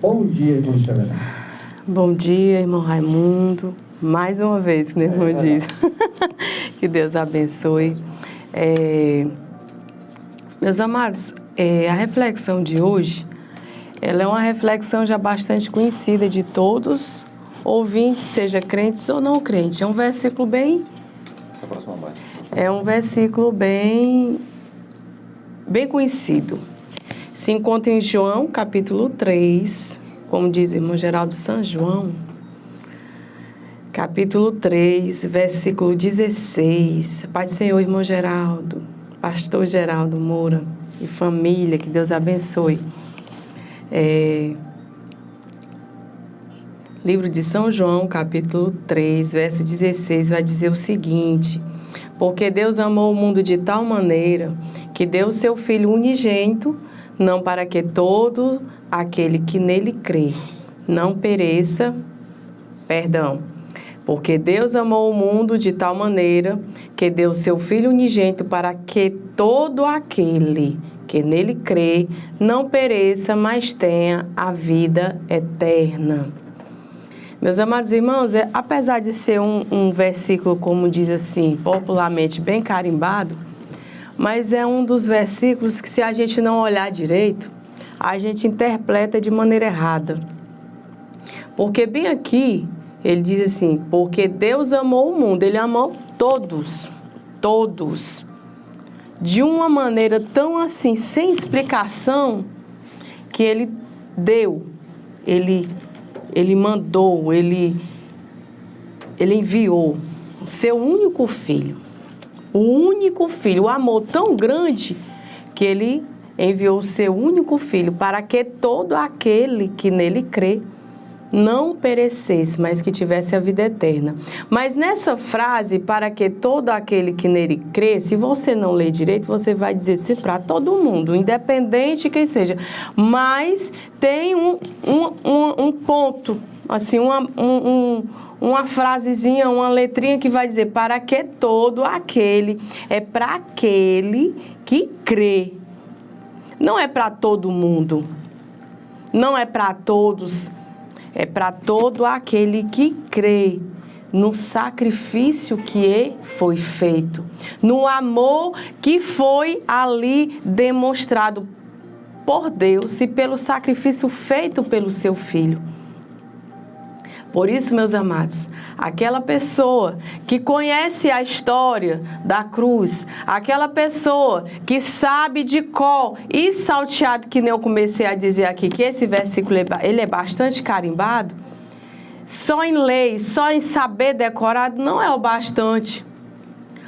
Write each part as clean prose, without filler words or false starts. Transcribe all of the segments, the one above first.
Bom dia, irmão Selena. Bom dia, irmão Raimundo. Mais uma vez, que o irmão diz. Que Deus abençoe. Meus amados, a reflexão de hoje, ela é uma reflexão já bastante conhecida de todos, ouvintes, seja crentes ou não crentes. É um versículo bem... É um versículo bem conhecido. Se encontra em João, capítulo 3, como diz o irmão Geraldo São João, capítulo 3, versículo 16. Pai do Senhor, irmão Geraldo, pastor Geraldo Moura e família, que Deus abençoe. Livro de São João, capítulo 3, verso 16, vai dizer o seguinte: porque Deus amou o mundo de tal maneira que deu o seu Filho unigênito, não para que todo aquele que nele crê não pereça, porque Deus amou o mundo de tal maneira que deu o seu Filho unigênito para que todo aquele que nele crê não pereça, mas tenha a vida eterna. Meus amados irmãos, apesar de ser um versículo, como diz assim, popularmente bem carimbado, mas é um dos versículos que, se a gente não olhar direito, a gente interpreta de maneira errada. Porque bem aqui, ele diz assim, porque Deus amou o mundo, ele amou todos, de uma maneira tão assim, sem explicação, que ele deu, ele mandou, ele enviou o seu único filho. O amor tão grande que ele enviou o seu único filho para que todo aquele que nele crê não perecesse, mas que tivesse a vida eterna. Mas nessa frase, para que todo aquele que nele crê, se você não ler direito, você vai dizer assim para todo mundo, independente de quem seja. Mas tem um ponto, assim, uma frasezinha, uma letrinha que vai dizer para que todo aquele, é para aquele que crê. Não é para todo mundo, não é para todos, é para todo aquele que crê no sacrifício que foi feito, no amor que foi ali demonstrado por Deus e pelo sacrifício feito pelo seu Filho. Por isso, meus amados, aquela pessoa que conhece a história da cruz, aquela pessoa que sabe de cor e salteado, que nem eu comecei a dizer aqui, que esse versículo ele é bastante carimbado, só em ler, só em saber decorado não é o bastante.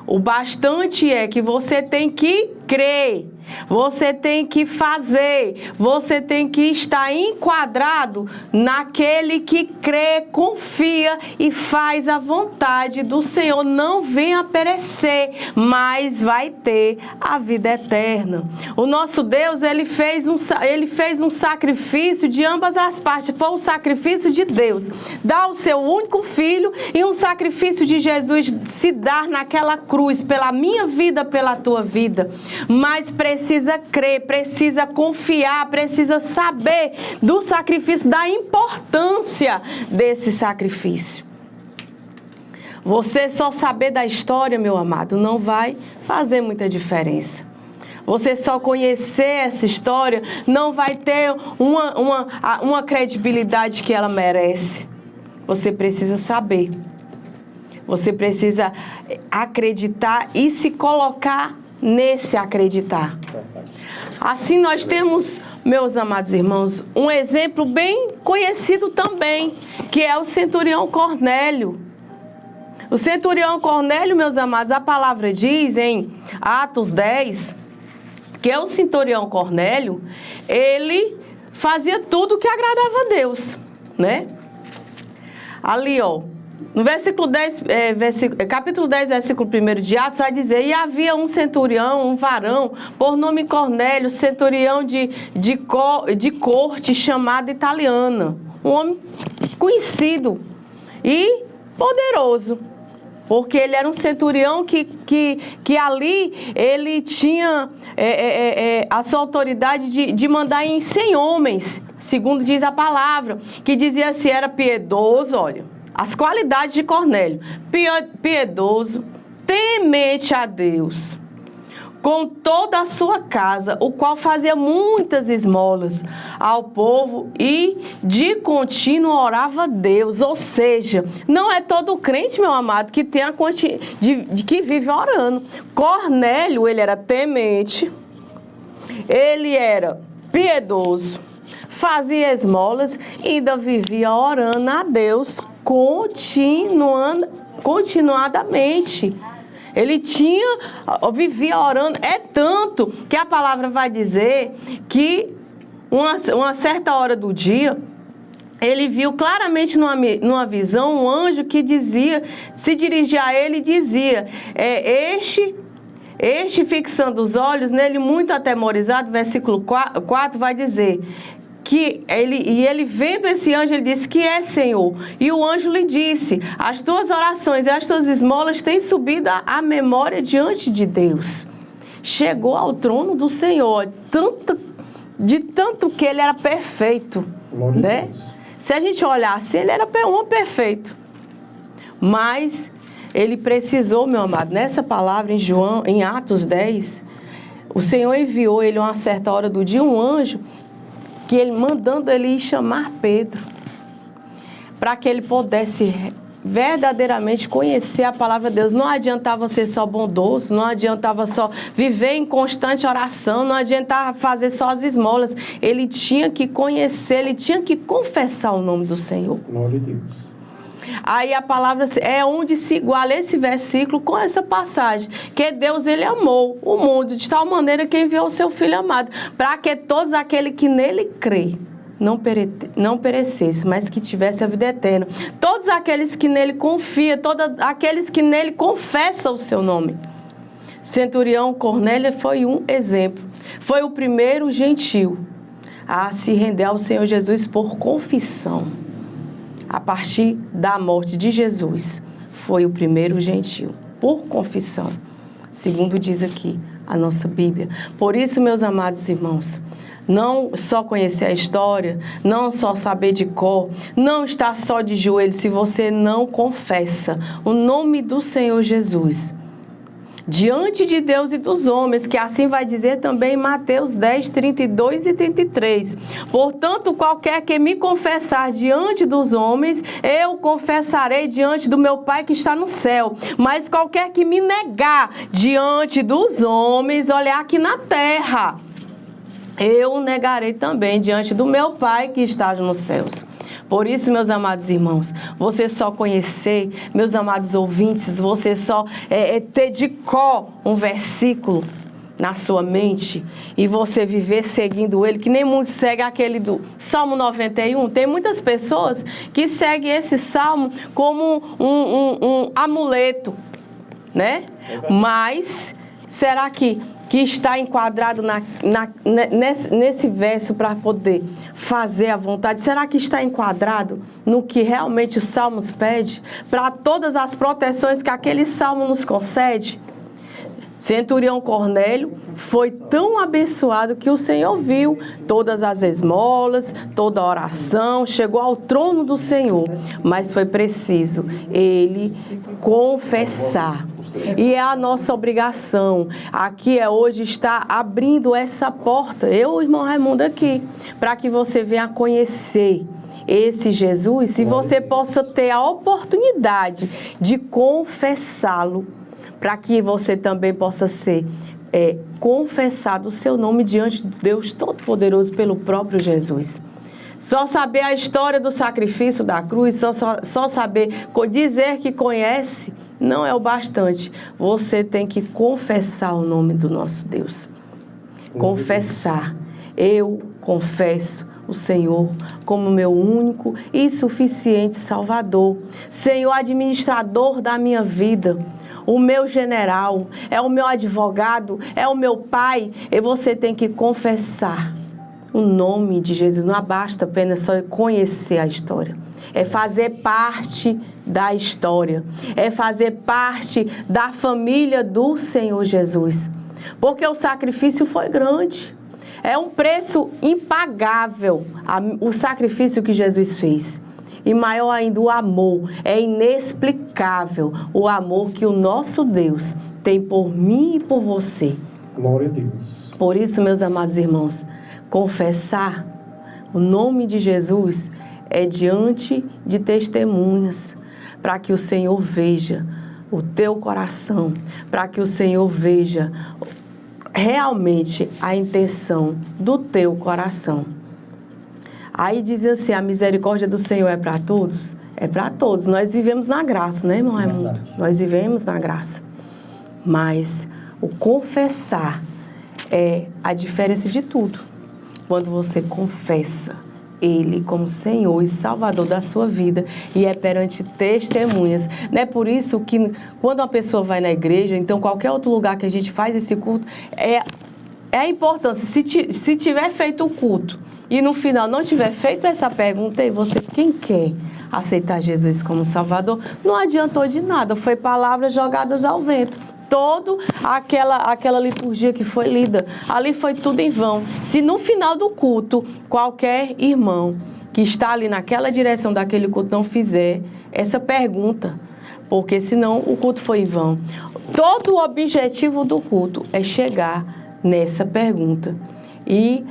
O bastante é que você tem que crer, você tem que fazer, você tem que estar enquadrado naquele que crê, confia e faz a vontade do Senhor. Não venha perecer, mas vai ter a vida eterna. O nosso Deus, ele fez um sacrifício de ambas as partes. Foi o sacrifício de Deus, dar o seu único filho, e um sacrifício de Jesus se dar naquela cruz pela minha vida, pela tua vida. Mas precisa crer, precisa confiar, precisa saber do sacrifício, da importância desse sacrifício. Você só saber da história, meu amado, não vai fazer muita diferença. Você só conhecer essa história não vai ter uma credibilidade que ela merece. Você precisa saber. Você precisa acreditar e se colocar nesse acreditar. Assim nós temos, meus amados irmãos, um exemplo bem conhecido também, que é o centurião Cornélio. O centurião Cornélio, meus amados, a palavra diz em Atos 10, que o centurião Cornélio, ele fazia tudo que agradava a Deus, né? Ali, ó, no versículo 10, capítulo 10, versículo 1 de Atos, vai dizer: e havia um centurião, um varão, por nome Cornélio, centurião de corte, chamada Italiana. Um homem conhecido e poderoso, porque ele era um centurião que ali ele tinha a sua autoridade de mandar em 100 homens segundo diz a palavra, que dizia se era piedoso, olha, as qualidades de Cornélio, piedoso, temente a Deus, com toda a sua casa, o qual fazia muitas esmolas ao povo e de contínuo orava a Deus. Ou seja, não é todo crente, meu amado, que tem que vive orando. Cornélio, ele era temente, ele era piedoso, fazia esmolas e ainda vivia orando a Deus continuadamente. Ele vivia orando, é tanto que a palavra vai dizer que uma certa hora do dia, ele viu claramente numa visão um anjo que se dirigia a ele e dizia, este fixando os olhos nele muito atemorizado, versículo 4 vai dizer, que ele vendo esse anjo, ele disse que é Senhor. E o anjo lhe disse, as tuas orações e as tuas esmolas têm subido à memória diante de Deus. Chegou ao trono do Senhor, de tanto que ele era perfeito, né? Se a gente olhasse, ele era um perfeito. Mas ele precisou, meu amado, nessa palavra em Atos 10, o Senhor enviou ele a uma certa hora do dia um anjo, que ele mandando ele ir chamar Pedro, para que ele pudesse verdadeiramente conhecer a palavra de Deus. Não adiantava ser só bondoso, não adiantava só viver em constante oração, não adiantava fazer só as esmolas. Ele tinha que conhecer, ele tinha que confessar o nome do Senhor. Glória a Deus. Aí a palavra é onde se iguala esse versículo com essa passagem, que Deus, ele amou o mundo de tal maneira que enviou o seu Filho amado, para que todos aqueles que nele crê não perecesse, mas que tivesse a vida eterna. Todos aqueles que nele confiam, todos aqueles que nele confessam o seu nome. Centurião Cornélio foi um exemplo. Foi o primeiro gentil a se render ao Senhor Jesus por confissão. A partir da morte de Jesus, foi o primeiro gentil, por confissão, segundo diz aqui a nossa Bíblia. Por isso, meus amados irmãos, não só conhecer a história, não só saber de cor, não estar só de joelhos se você não confessa o nome do Senhor Jesus diante de Deus e dos homens, que assim vai dizer também em Mateus 10, 32 e 33. Portanto, qualquer que me confessar diante dos homens, eu confessarei diante do meu Pai que está no céu. Mas qualquer que me negar diante dos homens, olha aqui na terra, eu o negarei também diante do meu Pai que está nos céus. Por isso, meus amados irmãos, você só conhecer, meus amados ouvintes, você só ter de cor um versículo na sua mente e você viver seguindo ele, que nem muitos seguem aquele do Salmo 91. Tem muitas pessoas que seguem esse salmo como um amuleto, né? Mas será que está enquadrado nesse verso para poder fazer a vontade? Será que está enquadrado no que realmente os salmos pedem? Para todas as proteções que aquele salmo nos concede? Centurião Cornélio foi tão abençoado que o Senhor viu todas as esmolas, toda a oração, chegou ao trono do Senhor, mas foi preciso ele confessar. E é a nossa obrigação, aqui hoje, está abrindo essa porta, eu, irmão Raimundo, aqui, para que você venha conhecer esse Jesus, e você possa ter a oportunidade de confessá-lo, para que você também possa ser confessado o seu nome diante de Deus Todo-Poderoso pelo próprio Jesus. Só saber a história do sacrifício da cruz, só saber dizer que conhece, não é o bastante. Você tem que confessar o nome do nosso Deus. Confessar. Eu confesso o Senhor como meu único e suficiente Salvador. Senhor, administrador da minha vida. O meu general, é o meu advogado, é o meu pai. E você tem que confessar o nome de Jesus. Não basta apenas só conhecer a história. É fazer parte da história. É fazer parte da família do Senhor Jesus. Porque o sacrifício foi grande. É um preço impagável o sacrifício que Jesus fez. E maior ainda o amor. É inexplicável o amor que o nosso Deus tem por mim e por você. Glória a Deus. Por isso, meus amados irmãos, confessar o nome de Jesus é diante de testemunhas, para que o Senhor veja o teu coração, para que o Senhor veja realmente a intenção do teu coração. Aí diz assim, a misericórdia do Senhor é para todos? É para todos. Nós vivemos na graça, né, irmão Raimundo? Nós vivemos na graça. Mas o confessar é a diferença de tudo. Quando você confessa Ele como Senhor e Salvador da sua vida e é perante testemunhas. Não é por isso que quando uma pessoa vai na igreja, então qualquer outro lugar que a gente faz esse culto, é a importância. Se tiver feito o culto e no final não tiver feito essa pergunta, e você, quem quer aceitar Jesus como Salvador, não adiantou de nada, foi palavras jogadas ao vento. Toda aquela liturgia que foi lida, ali foi tudo em vão. Se no final do culto, qualquer irmão que está ali naquela direção daquele culto não fizer essa pergunta, porque senão o culto foi em vão. Todo o objetivo do culto é chegar nessa pergunta. E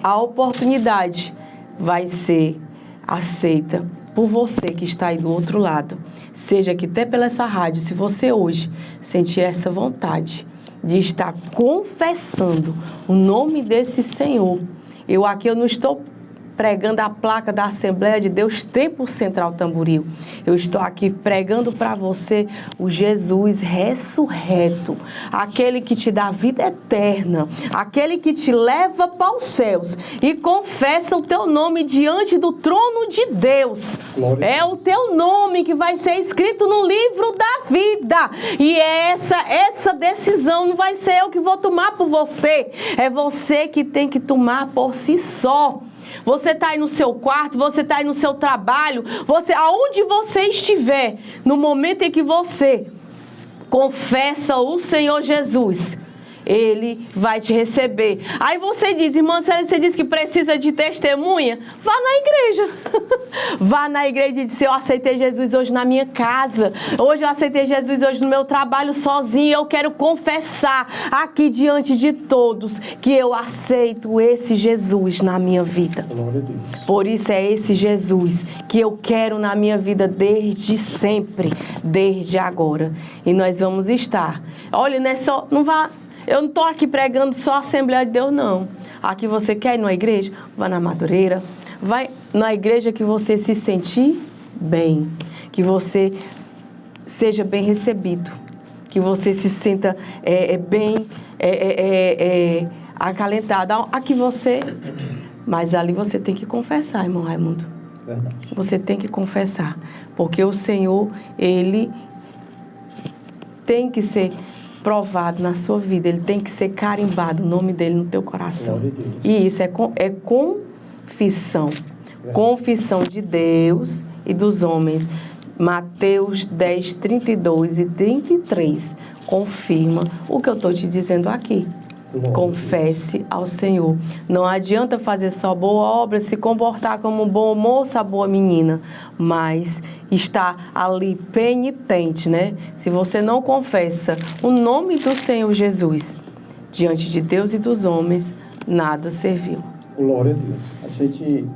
a oportunidade vai ser aceita por você que está aí do outro lado. Seja que até pela essa rádio, se você hoje sentir essa vontade de estar confessando o nome desse Senhor, eu não estou pregando a placa da Assembleia de Deus Templo Central Tamboril. Eu estou aqui pregando para você o Jesus ressurreto, aquele que te dá vida eterna, aquele que te leva para os céus e confessa o teu nome diante do trono de Deus. Glória. É o teu nome que vai ser escrito no livro da vida. E essa decisão não vai ser eu que vou tomar por você. É você que tem que tomar por si só. Você está aí no seu quarto, você está aí no seu trabalho, aonde você estiver, no momento em que você confessa o Senhor Jesus, Ele vai te receber. Aí você diz, irmã, você diz que precisa de testemunha? Vá na igreja. Vá na igreja e diz, eu aceitei Jesus hoje na minha casa. Hoje eu aceitei Jesus hoje no meu trabalho sozinho. Eu quero confessar aqui diante de todos que eu aceito esse Jesus na minha vida. Por isso é esse Jesus que eu quero na minha vida desde sempre, desde agora. E nós vamos estar. Olha, não vá... Eu não estou aqui pregando só a Assembleia de Deus, não. Aqui você quer ir numa igreja? Vai na Madureira. Vai na igreja que você se sentir bem. Que você seja bem recebido. Que você se sinta bem acalentado. Aqui você... Mas ali você tem que confessar, irmão Raimundo. Verdade. Você tem que confessar. Porque o Senhor, Ele tem que ser... provado na sua vida, ele tem que ser carimbado, o nome dele no teu coração. E isso é confissão. Confissão de Deus e dos homens. Mateus 10, 32 e 33 confirma o que eu estou te dizendo aqui. Confesse ao Senhor. Não adianta fazer só boa obra, se comportar como boa moça, boa menina, mas estar ali penitente, né? Se você não confessa o nome do Senhor Jesus diante de Deus e dos homens, nada serviu. Glória a Deus. A gente